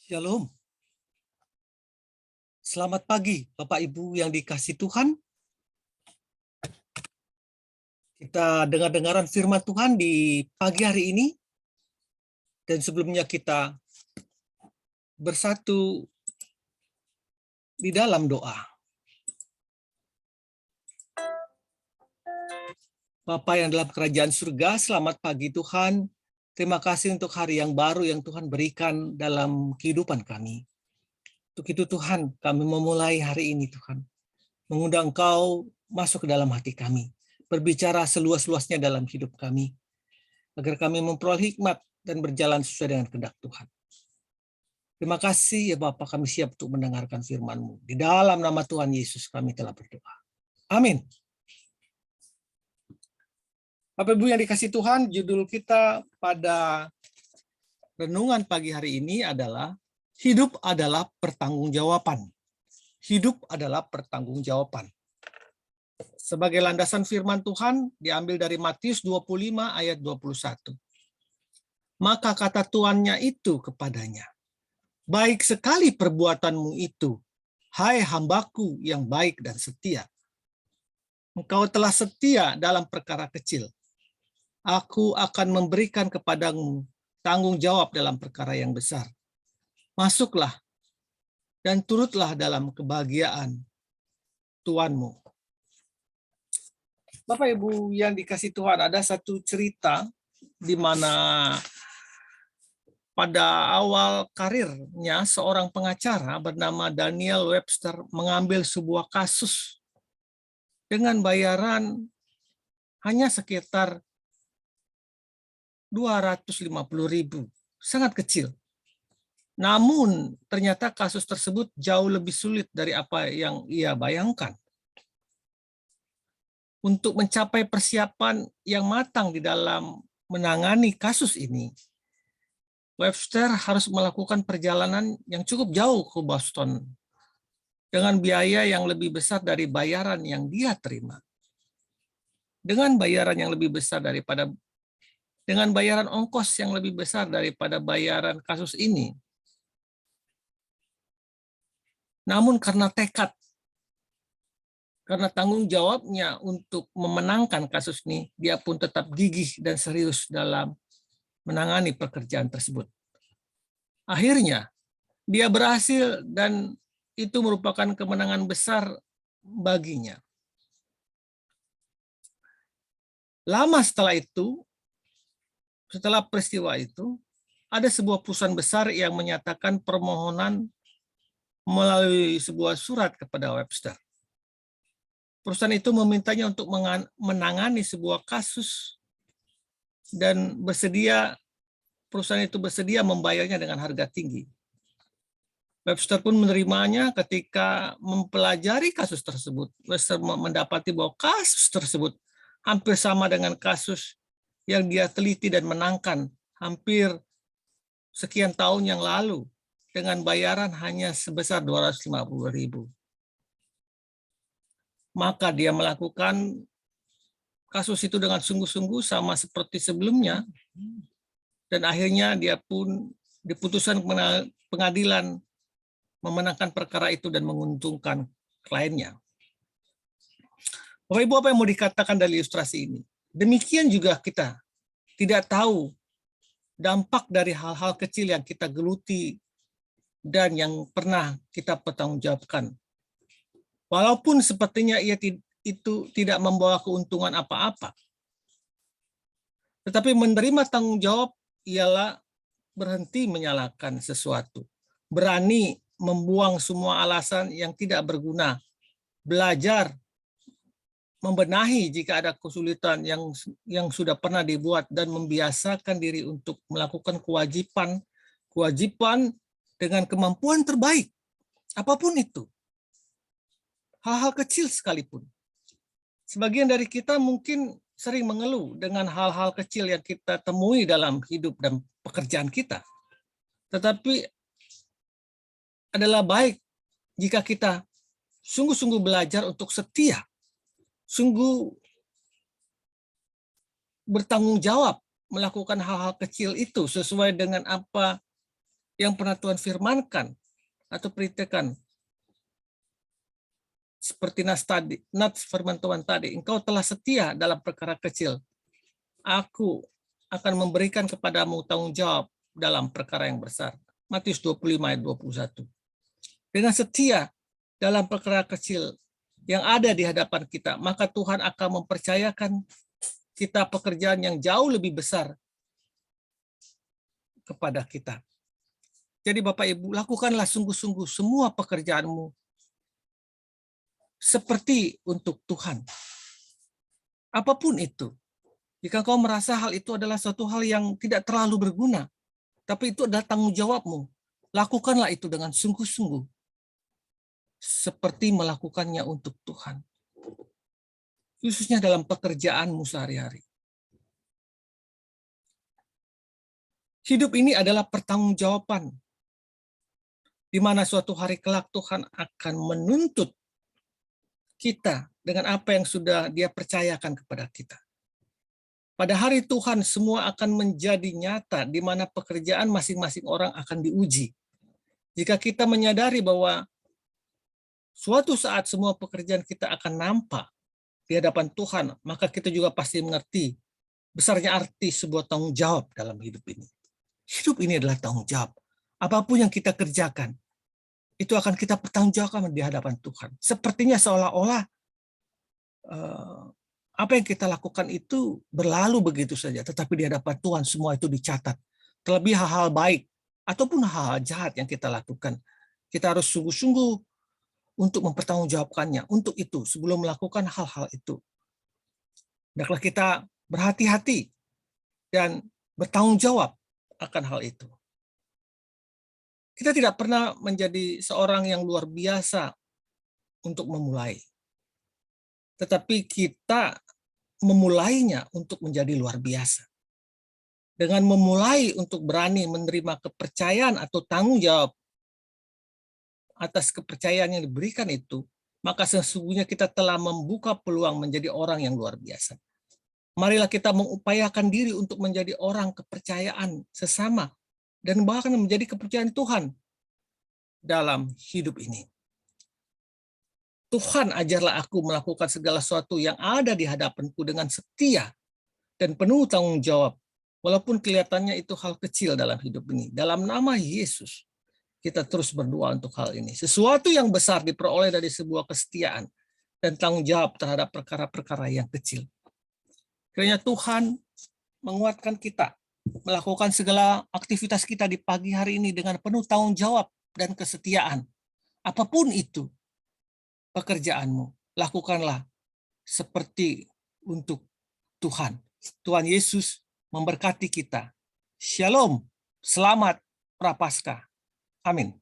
Shalom. Selamat pagi, Bapak Ibu yang dikasihi Tuhan. Kita dengar-dengaran firman Tuhan di pagi hari ini. Dan sebelumnya kita bersatu di dalam doa. Bapa yang dalam kerajaan surga, selamat pagi Tuhan. Terima kasih untuk hari yang baru yang Tuhan berikan dalam kehidupan kami. Untuk itu Tuhan, kami memulai hari ini Tuhan. Mengundang Engkau masuk ke dalam hati kami. Berbicara seluas-luasnya dalam hidup kami. Agar kami memperoleh hikmat dan berjalan sesuai dengan kehendak Tuhan. Terima kasih ya Bapa, kami siap untuk mendengarkan firman-Mu. Di dalam nama Tuhan Yesus kami telah berdoa. Amin. Bapak Ibu yang dikasihi Tuhan, judul kita pada renungan pagi hari ini adalah hidup adalah pertanggungjawaban. Hidup adalah pertanggungjawaban. Sebagai landasan firman Tuhan diambil dari Matius 25 ayat 21. Maka kata tuannya itu kepadanya, baik sekali perbuatanmu itu, hai hambaku yang baik dan setia. Engkau telah setia dalam perkara kecil. Aku akan memberikan kepadamu tanggung jawab dalam perkara yang besar. Masuklah dan turutlah dalam kebahagiaan Tuanmu. Bapak Ibu yang dikasihi Tuhan, ada satu cerita di mana pada awal karirnya seorang pengacara bernama Daniel Webster mengambil sebuah kasus dengan bayaran hanya sekitar 250.000, sangat kecil. Namun ternyata kasus tersebut jauh lebih sulit dari apa yang ia bayangkan. Untuk mencapai persiapan yang matang di dalam menangani kasus ini, Webster harus melakukan perjalanan yang cukup jauh ke Boston dengan biaya yang lebih besar dari bayaran yang dia terima. Dengan bayaran ongkos yang lebih besar daripada bayaran kasus ini. Namun karena tekad, karena tanggung jawabnya untuk memenangkan kasus ini, dia pun tetap gigih dan serius dalam menangani pekerjaan tersebut. Akhirnya, dia berhasil dan itu merupakan kemenangan besar baginya. Lama setelah itu, setelah peristiwa itu, ada sebuah perusahaan besar yang menyatakan permohonan melalui sebuah surat kepada Webster. Perusahaan itu memintanya untuk menangani sebuah kasus dan perusahaan itu bersedia membayarnya dengan harga tinggi. Webster pun menerimanya. Ketika mempelajari kasus tersebut, Webster mendapati bahwa kasus tersebut hampir sama dengan kasus yang dia teliti dan menangkan hampir sekian tahun yang lalu dengan bayaran hanya sebesar 250.000. Maka dia melakukan kasus itu dengan sungguh-sungguh sama seperti sebelumnya, dan akhirnya dia pun diputuskan pengadilan memenangkan perkara itu dan menguntungkan kliennya. Bapak Ibu, apa yang mau dikatakan dari ilustrasi ini? Demikian juga kita tidak tahu dampak dari hal-hal kecil yang kita geluti dan yang pernah kita pertanggungjawabkan. Walaupun sepertinya itu tidak membawa keuntungan apa-apa. Tetapi menerima tanggung jawab ialah berhenti menyalahkan sesuatu. Berani membuang semua alasan yang tidak berguna. Belajar membenahi jika ada kesulitan yang sudah pernah dibuat dan membiasakan diri untuk melakukan kewajiban dengan kemampuan terbaik. Apapun itu. Hal-hal kecil sekalipun. Sebagian dari kita mungkin sering mengeluh dengan hal-hal kecil yang kita temui dalam hidup dan pekerjaan kita. Tetapi adalah baik jika kita sungguh-sungguh belajar untuk setia, sungguh bertanggung jawab melakukan hal-hal kecil itu sesuai dengan apa yang pernah Tuhan firmankan atau perintahkan. Seperti nas firman Tuhan tadi, engkau telah setia dalam perkara kecil, aku akan memberikan kepadamu tanggung jawab dalam perkara yang besar. Matius 25 ayat 21. Dengan setia dalam perkara kecil yang ada di hadapan kita, maka Tuhan akan mempercayakan kita pekerjaan yang jauh lebih besar kepada kita. Jadi Bapak Ibu, lakukanlah sungguh-sungguh semua pekerjaanmu seperti untuk Tuhan. Apapun itu. Jika kau merasa hal itu adalah suatu hal yang tidak terlalu berguna, tapi itu adalah tanggung jawabmu, lakukanlah itu dengan sungguh-sungguh. Seperti melakukannya untuk Tuhan. Khususnya dalam pekerjaanmu sehari-hari. Hidup ini adalah pertanggungjawaban, di mana suatu hari kelak Tuhan akan menuntut kita dengan apa yang sudah Dia percayakan kepada kita. Pada hari Tuhan semua akan menjadi nyata, di mana pekerjaan masing-masing orang akan diuji. Jika kita menyadari bahwa suatu saat semua pekerjaan kita akan nampak di hadapan Tuhan, maka kita juga pasti mengerti besarnya arti sebuah tanggung jawab dalam hidup ini. Hidup ini adalah tanggung jawab. Apapun yang kita kerjakan, itu akan kita pertanggungjawabkan di hadapan Tuhan. Sepertinya seolah-olah apa yang kita lakukan itu berlalu begitu saja, tetapi di hadapan Tuhan semua itu dicatat. Terlebih hal-hal baik ataupun hal-hal jahat yang kita lakukan. Kita harus sungguh-sungguh untuk mempertanggungjawabkannya. Untuk itu, sebelum melakukan hal-hal itu, hendaklah kita berhati-hati dan bertanggung jawab akan hal itu. Kita tidak pernah menjadi seorang yang luar biasa untuk memulai. Tetapi kita memulainya untuk menjadi luar biasa. Dengan memulai untuk berani menerima kepercayaan atau tanggung jawab atas kepercayaan yang diberikan itu, maka sesungguhnya kita telah membuka peluang menjadi orang yang luar biasa. Marilah kita mengupayakan diri untuk menjadi orang kepercayaan sesama dan bahkan menjadi kepercayaan Tuhan dalam hidup ini. Tuhan, ajarlah aku melakukan segala sesuatu yang ada di hadapanku dengan setia dan penuh tanggung jawab, walaupun kelihatannya itu hal kecil dalam hidup ini. Dalam nama Yesus, kita terus berdoa untuk hal ini. Sesuatu yang besar diperoleh dari sebuah kesetiaan dan tanggung jawab terhadap perkara-perkara yang kecil. Kiranya Tuhan menguatkan kita melakukan segala aktivitas kita di pagi hari ini dengan penuh tanggung jawab dan kesetiaan. Apapun itu pekerjaanmu, lakukanlah seperti untuk Tuhan. Tuhan Yesus memberkati kita. Shalom, selamat Prapaskah. Amin.